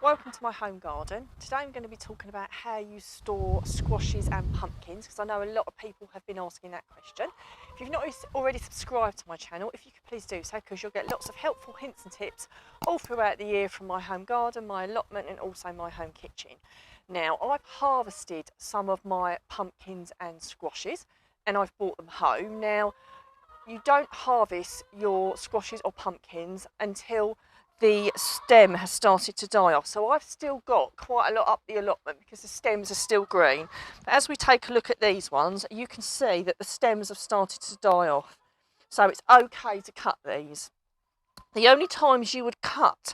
Welcome to my home garden. Today I'm going to be talking about how you store squashes and pumpkins, because I know a lot of people have been asking that question. If you've not already subscribed to my channel, if you could please do so, because you'll get lots of helpful hints and tips all throughout the year from my home garden, my allotment and also my home kitchen. Now, I've harvested some of my pumpkins and squashes and I've brought them home. Now, you don't harvest your squashes or pumpkins until the stem has started to die off. So I've still got quite a lot up the allotment because the stems are still green. But as we take a look at these ones, you can see that the stems have started to die off. So it's okay to cut these. The only times you would cut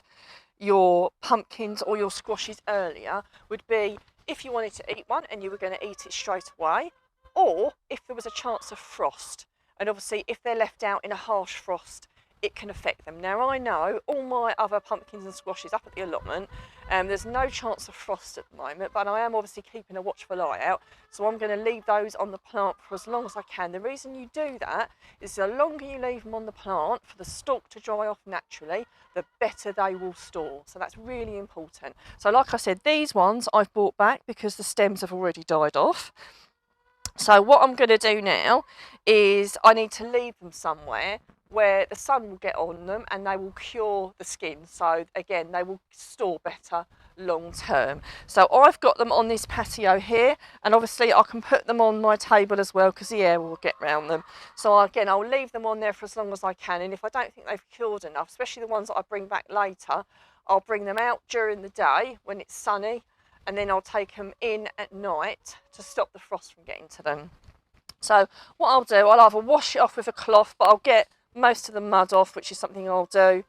your pumpkins or your squashes earlier would be if you wanted to eat one and you were going to eat it straight away, or if there was a chance of frost. And obviously if they're left out in a harsh frost, it can affect them. Now I know all my other pumpkins and squashes up at the allotment, there's no chance of frost at the moment, but I am obviously keeping a watchful eye out, so I'm going to leave those on the plant for as long as I can. The reason you do that is the longer you leave them on the plant for the stalk to dry off naturally, the better they will store. So that's really important. So like I said, these ones I've brought back because the stems have already died off. So what I'm going to do now is I need to leave them somewhere where the sun will get on them and they will cure the skin. So again, they will store better long term. So I've got them on this patio here, and obviously I can put them on my table as well because the air will get round them. So again, I'll leave them on there for as long as I can, and if I don't think they've cured enough, especially the ones that I bring back later, I'll bring them out during the day when it's sunny, and then I'll take them in at night to stop the frost from getting to them. So what I'll do, I'll either wash it off with a cloth, but I'll get most of the mud off, which is something I'll do.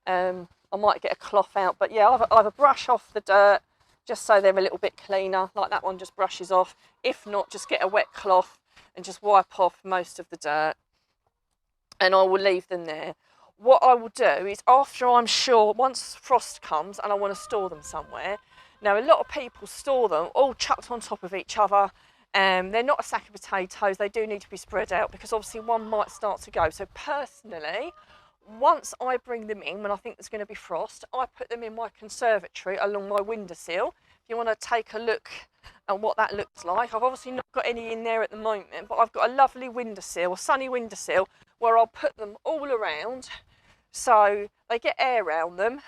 I might get a cloth out, but yeah, I'll either brush off the dirt just so they're a little bit cleaner, like that one just brushes off. If not, just get a wet cloth and just wipe off most of the dirt, and I will leave them there. What I will do is, after I'm sure, once frost comes and I want to store them somewhere, now a lot of people store them all chucked on top of each other. They're not a sack of potatoes, they do need to be spread out because obviously one might start to go. So personally, once I bring them in, when I think there's going to be frost, I put them in my conservatory along my windowsill. If you want to take a look at what that looks like, I've obviously not got any in there at the moment, but I've got a lovely windowsill, a sunny windowsill, where I'll put them all around so they get air around them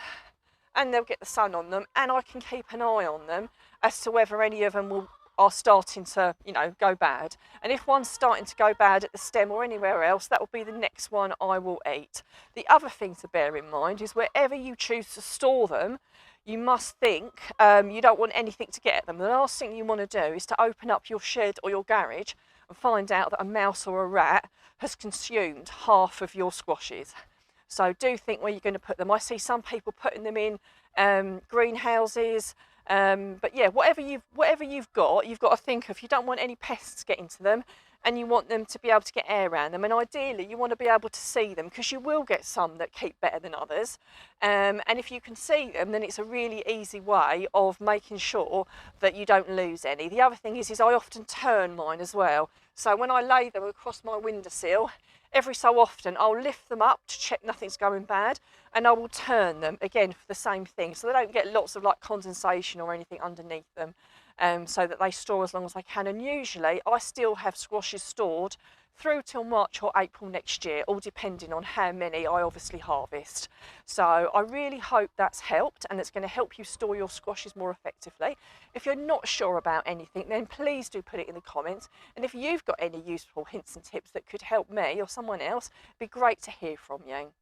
and they'll get the sun on them, and I can keep an eye on them as to whether any of them are starting to, go bad. And if one's starting to go bad at the stem or anywhere else, that will be the next one I will eat. The other thing to bear in mind is wherever you choose to store them, you must think you don't want anything to get at them. The last thing you want to do is to open up your shed or your garage and find out that a mouse or a rat has consumed half of your squashes. So do think where you're going to put them. I see some people putting them in greenhouses. But yeah, whatever you've got to think of. You don't want any pests getting to them, and you want them to be able to get air around them, and ideally you want to be able to see them, because you will get some that keep better than others, and if you can see them, then it's a really easy way of making sure that you don't lose any. The other thing is I often turn mine as well. So when I lay them across my windowsill, every so often I'll lift them up to check nothing's going bad, and I will turn them again for the same thing, so they don't get lots of condensation or anything underneath them, so that they store as long as they can. And usually I still have squashes stored through till March or April next year, all depending on how many I obviously harvest. So I really hope that's helped, and it's going to help you store your squashes more effectively. If you're not sure about anything, then please do put it in the comments, and if you've got any useful hints and tips that could help me or someone else, it'd be great to hear from you.